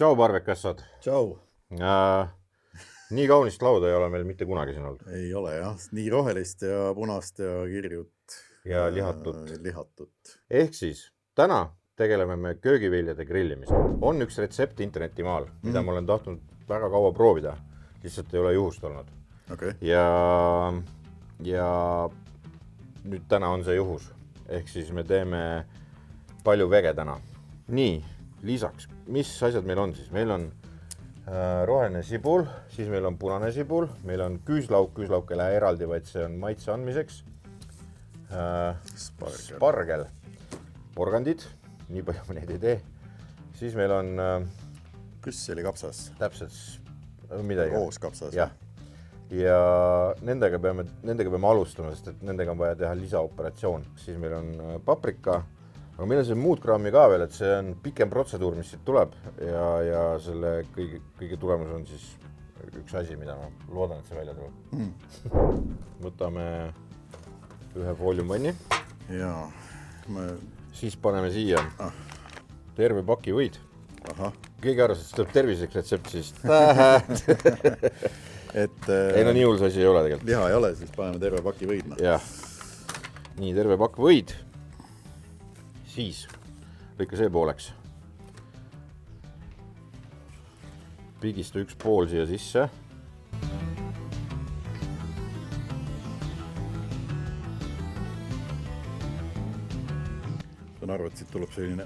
Tšau, Parvekassad. Tšau. Nii kaunist lauda ei ole meil mitte kunagi siin olnud. Ei ole jah, nii rohelist ja punast ja kirjut. Ja lihatut. Lihatut. Ehk siis, täna tegeleme me köögiviljade grillimisega. On üks retsept internetimaal, mida ma olen tahtnud väga kaua proovida. Lihtsalt ei ole juhust olnud. Okay. Ja nüüd täna on see juhus. Ehk siis me teeme palju vege täna. Nii, lisaks, mis asjad meil on siis? Meil on roheline sibul, siis meil on punane sibul, meil on küüslauk, küüslauk ei lähe eraldi, vaid see on maitse andmiseks. Spargel, porgandid, nii palju ma neid ei tee. Siis meil on Brüsseli kapsas. Täpselt midagi. Koos kapsas. Ja nendega peame alustama, sest et nendega on vaja teha lisaoperatsioon. Siis meil on paprika, aga meil on see muud kraami ka veel, et see on pikem protseduur, mis siit tuleb ja selle kõige tulemus on siis üks asi, mida ma loodan, et see välja tuleb. Võtame ühe fooliumvanni. Jaa. Siis paneme siia terve paki võid. Aha. Keegi arvas, et see tuleb terviseks retsept, siis ei no nii hull asi ei ole tegelikult. Liha ei ole, siis paneme terve paki võid. Jah. Nii, terve pakk võid. Siis lõika see pooleks. Pigista üks pool siia sisse. Saan arvu, et siit tuleb selline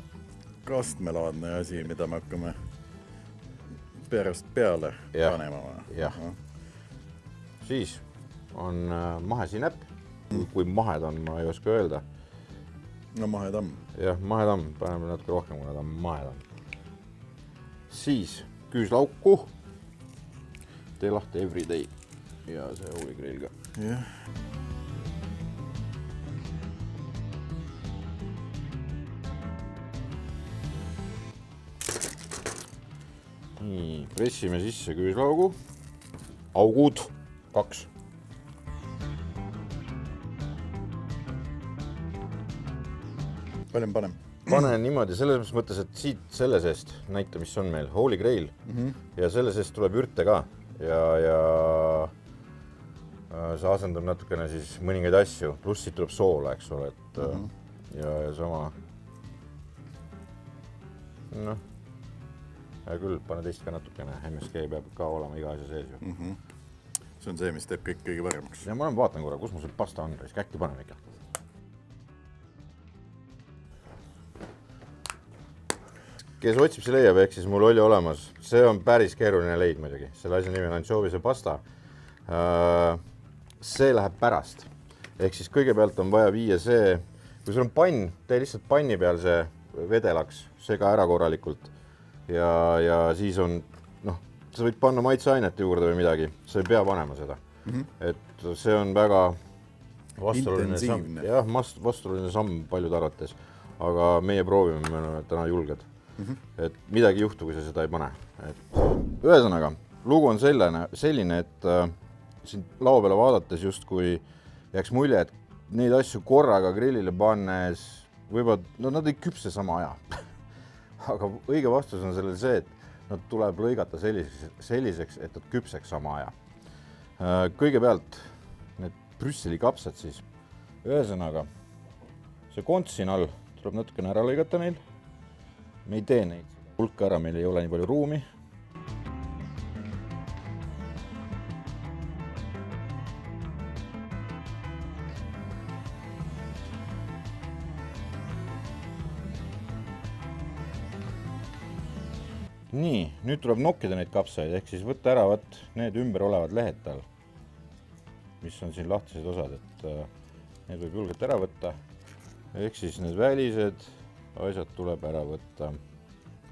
kastmelaadne asi, mida me hakkame pärast peale panema. Jah. Siis on mahesinep. Kui mahed on, ma ei oska öelda. No mahetamm. Jah, mahetamm. Paneme natuke rohkem, kuna ta on mahetamm. Siis küüslauku. Tee lahti everyday. Ja see Holy Grail ka. Jah. Nii, pressime sisse küüslaugu. Augud 2. Palju panem? Pane niimoodi, selles mõttes, et siit selle seest näita, mis on meil. Holy Grail. Ja selle seest tuleb ürte ka. Ja see asendab natukene siis mõningaid asju. Pluss siit tuleb soola, eks ole. Ja sama. Noh. Ja küll, pane teist ka natukene. MSG peab ka olema iga asja sees ju. See on see, mis teeb kõik kõige paremaks. Ja ma vaatan korra, kus mul see pasta on. Äkki paneme ikka. Kes otsib, see leiab, ehk siis mul oli olemas. See on päris keeruline leid muidugi. Selle asja nimi on anchoviese pasta. See läheb pärast. Ehk siis kõigepealt on vaja viia see, kui sul on pann, tee lihtsalt panni peal see vedelaks, sega ära korralikult. Ja siis on, sa võid panna maitseainet juurde või midagi. Sa ei pea panema seda. Et see on väga vastuoluline samm. Jah, vastuoluline samm paljud arvates. Aga meie proovime, me oleme täna julged. Et midagi juhtu, kui sa seda ei pane. Ühesõnaga, lugu on selline, et siin lao peale vaadates just kui jääks mulje, et neid asju korraga grillile pannes võivad, nad ei küpse sama aja. Aga õige vastus on sellel see, et nad tuleb lõigata selliseks, et nad küpseks sama aja. Kõigepealt need Brüsseli kapsad siis. Ühesõnaga, see konts siin all tuleb natukene ära lõigata neil. Me ei tee neid hulka ära, meil ei ole nii palju ruumi. Nii, nüüd tuleb nokkida neid kapsaid, ehk siis võtta ära need ümber olevad lehed tal, mis on siin lahtised osad, et need võib julgelt ära võtta. Ehk siis need välised asjad tuleb ära võtta.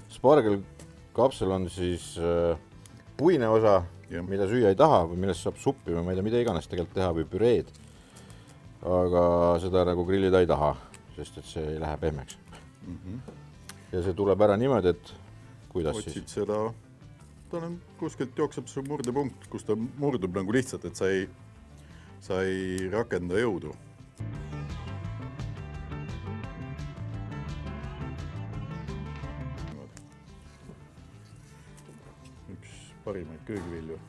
Spargel kapsel on siis puine osa, mida süüa ei taha või millest saab suppi või ma ei tea, mida iganes tegelikult teha või püreed. Aga seda nagu grillida ei taha, sest et see ei lähe pehmeks. Ja see tuleb ära niimoodi, et kuidas siis? Otsid seda, tal on kuskilt jookseb see murdepunkt, kus ta murdub nagu lihtsalt, et sa ei rakenda jõudu. parimaid köögivilju.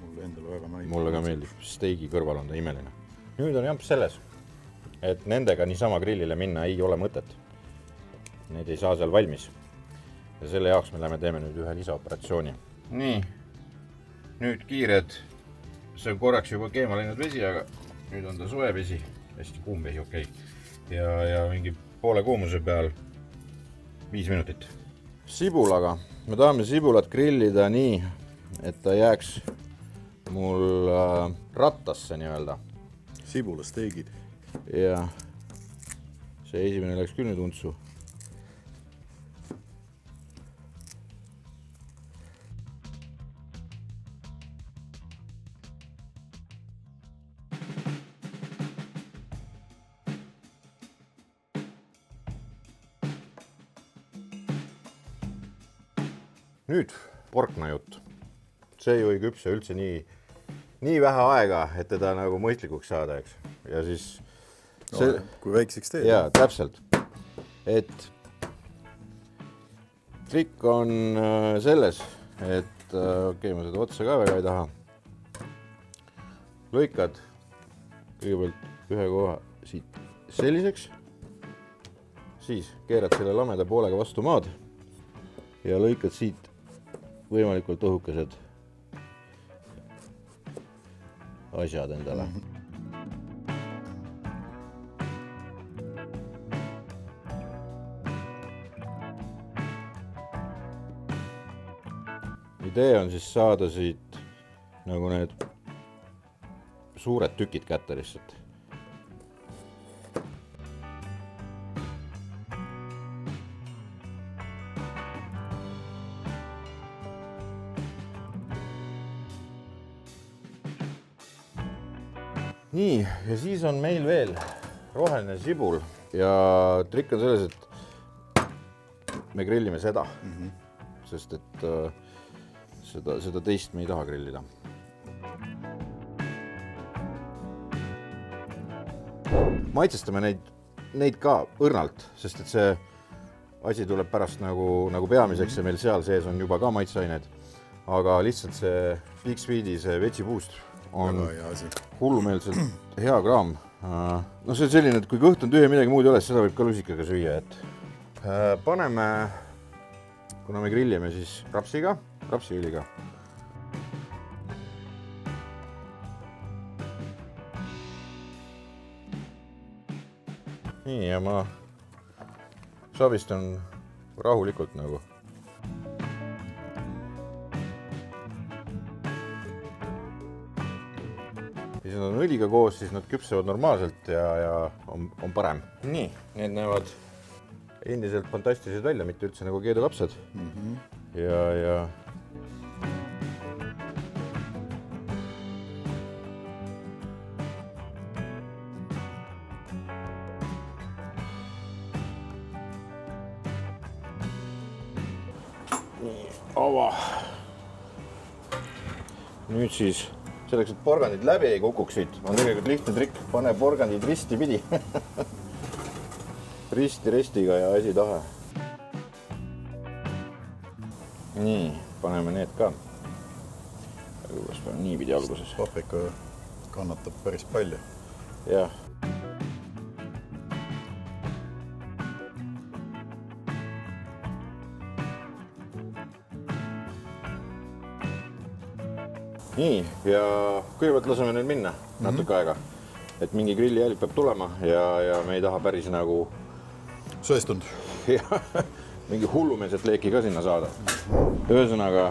Mulle endale väga meeldib. Mulle ka meeldib. Steigi kõrval on ta imeline. Nüüd on jamp selles, et nendega niisama grillile minna ei ole mõtet. Need ei saa seal valmis. Ja selle jaoks me teeme nüüd ühe lisaoperatsiooni. Nii, nüüd kiired. See on korraks juba keema läinud vesi, aga nüüd on ta soe vesi. Hästi kuum vesi, okei. Ja mingi poole kuumuse peal 5 minutit. Sibulaga. Me tahame sibulat grillida nii, et ta jääks mul rattasse nii-öelda. Sibulasteegid. Ja see esimene läks küll nüüd untsu. Nüüd porknajutt. See ju ei küpse üldse nii vähe aega, et teda nagu mõistlikuks saada, eks. Ja siis see, kui väikseks teed. Jaa, täpselt. Et trikk on selles, et okei, ma seda otsa ka väga ei taha. Lõikad kõigepealt ühe koha siit selliseks, siis keerad selle lameda poolega vastu maad ja lõikad siit võimalikult õhukesed asjad endale. Idee on siis saada siit nagu need suured tükid kätte lihtsalt. Nii, ja siis on meil veel roheline sibul ja trikk on selles, et me grillime seda, sest et seda teist me ei taha grillida. Maitsestame neid ka õrnalt, sest et see asi tuleb pärast nagu peamiseks ja meil seal sees on juba ka maitseained, aga lihtsalt see Big Sweet'i see veggie boost on hullumeelselt hea kraam. No see on selline, et kui kõht on tühja midagi muud ei ole, seda võib ka lusikaga süüa, et paneme, kuna me grillime siis rapsiõliga. Nii, ja ma savistan rahulikult nagu. Siis nad on õliga koos, siis nad küpsevad normaalselt ja on parem. Nii, need näevad endiselt fantastilised välja, mitte üldse nagu keedulapsed. Ja ava. Nüüd siis selleks, et porgandid läbi ei kukuksid, on tegelikult lihtne trikk, pane porgandid risti pidi. Ristiga ja asi tahe. Nii, paneme need ka. Kõigepealt paneme nii pidi alguses. Paprika kannatab päris palju. Jah. Nii, ja kõigepealt laseme nüüd minna natuke aega, et mingi grillijälg peab tulema ja me ei taha päris nagu söestunud. Mingi hullumeelset leeki ka sinna saada. Ühesõnaga,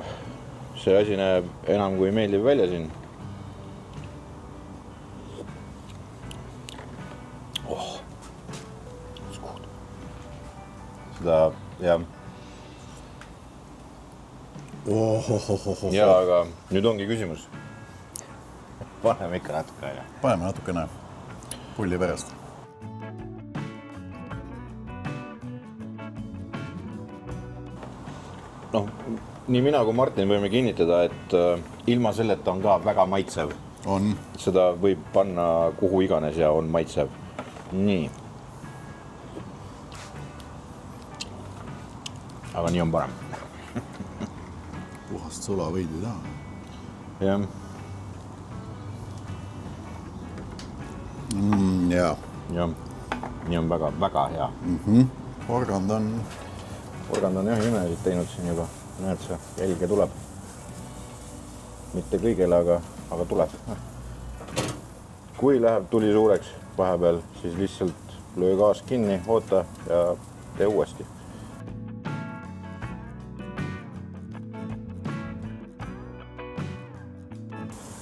see asi näeb enam kui meeldiv välja siin. Seda, jah. Ja, aga nüüd ongi küsimus. Paneme ikka natuke aega. Paneme natukene pulli pärast. No, nii mina kui Martin võime kinnitada, et ilma selleta on ka väga maitsev. On. Seda võib panna kuhu iganes ja on maitsev. Nii. Aga nii on parem. vast sula veidi taha. Jah. Jaa. Jah, nii on väga, väga hea. Porgand on jah imesid teinud siin juba. Näed see, jälge tuleb. Mitte kõigele, aga tuleb. Kui läheb tuli suureks vahepeal, siis lihtsalt löö gaas kinni, oota ja tee uuesti.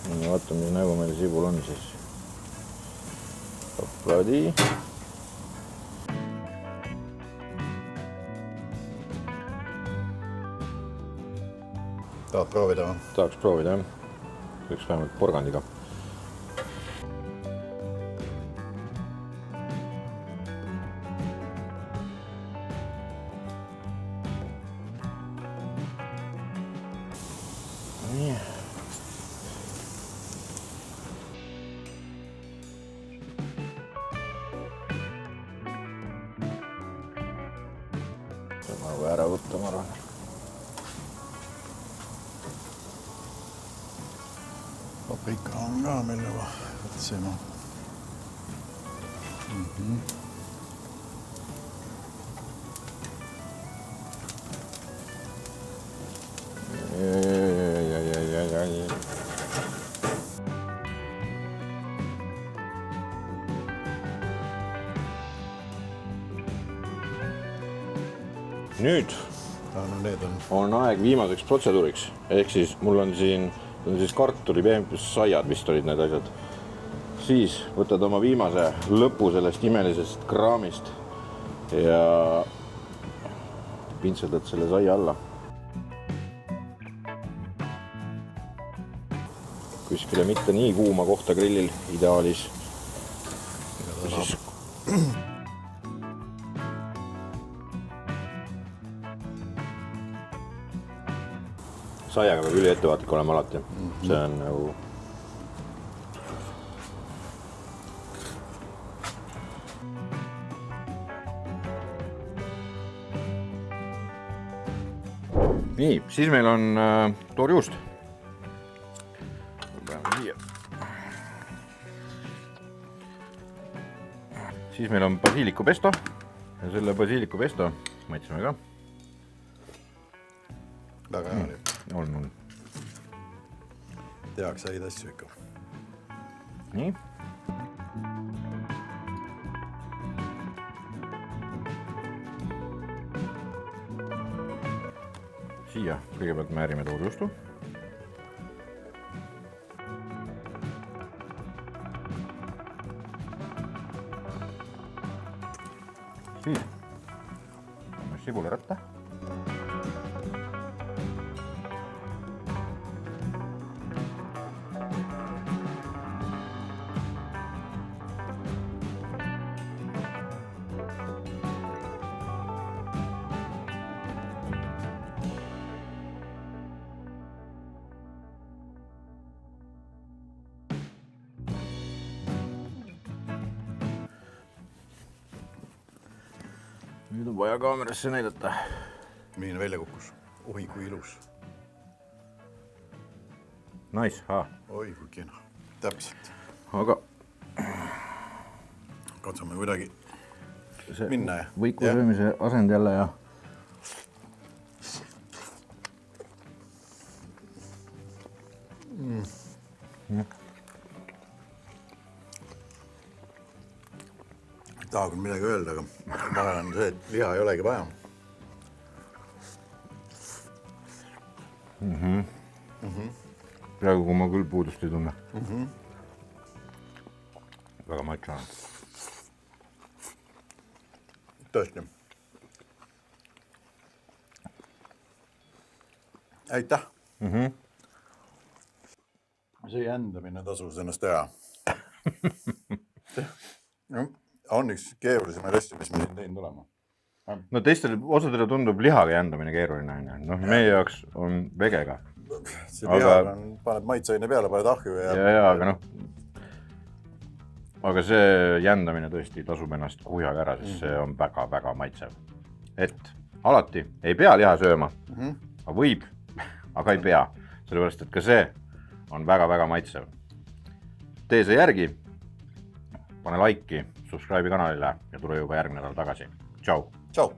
Nii, vaata, mis nägu meil sibul on siis. Hopladi. Tahad proovida või? Tahaks proovida, jah. Üks vähemalt porgandiga. Nii. Sama või ära võtta, ma arvan. Paprika on ka meil juba võtsime. Nüüd on aeg viimaseks protseduuriks. Ehk siis mul on siin kartuli, saiad vist olid need asjad. Siis võtad oma viimase lõpu sellest imelisest kraamist ja pintsetad selle saia alla. Kuskile mitte nii kuuma kohta grillil, ideaalis. Saiaga peab üli ettevaatlik olema alati. See on nagu... Nii, siis meil on toorjuust. Siis meil on basiiliku pesto. Ja selle basiiliku pesto maitseme ka. Väga hea oli. On. Tehaks häid asju ikka. Nii. Siia kõigepealt määrime toorjuustu. Siis paneme sibularõtta. Nüüd on vaja kaamerasse näidata. Milline välja kukkus? Oi, kui ilus. Nice, Oi, kui kena. Täpselt. Aga katsume kuidagi minna. Võiku söömise asend jälle ja... Taha küll midagi öelda, aga ma olen see, et liha ei olegi vaja. Praegu, kui ma küll puudust ei tunne. Väga maitsev. Tõesti. Aitäh. See jändamine tasus ennast teha. On üks keerulisemaid asju, mis me siin teinud olema. No teistele osadele tundub lihaga jändamine keeruline. No, meie jaoks on vegega. See lihaga paned maitseaine peale, paned ahju ja aga noh. Aga see jändamine tõesti tasub ennast kuhjaga ära, sest see on väga-väga maitsev. Et alati ei pea liha sööma, aga võib aga ei pea, sellepärast et ka see on väga-väga maitsev. Tee see järgi, pane like'i, subscribe'i kanalile ja tule juba järgmine nädal tagasi. Tšau! Tšau!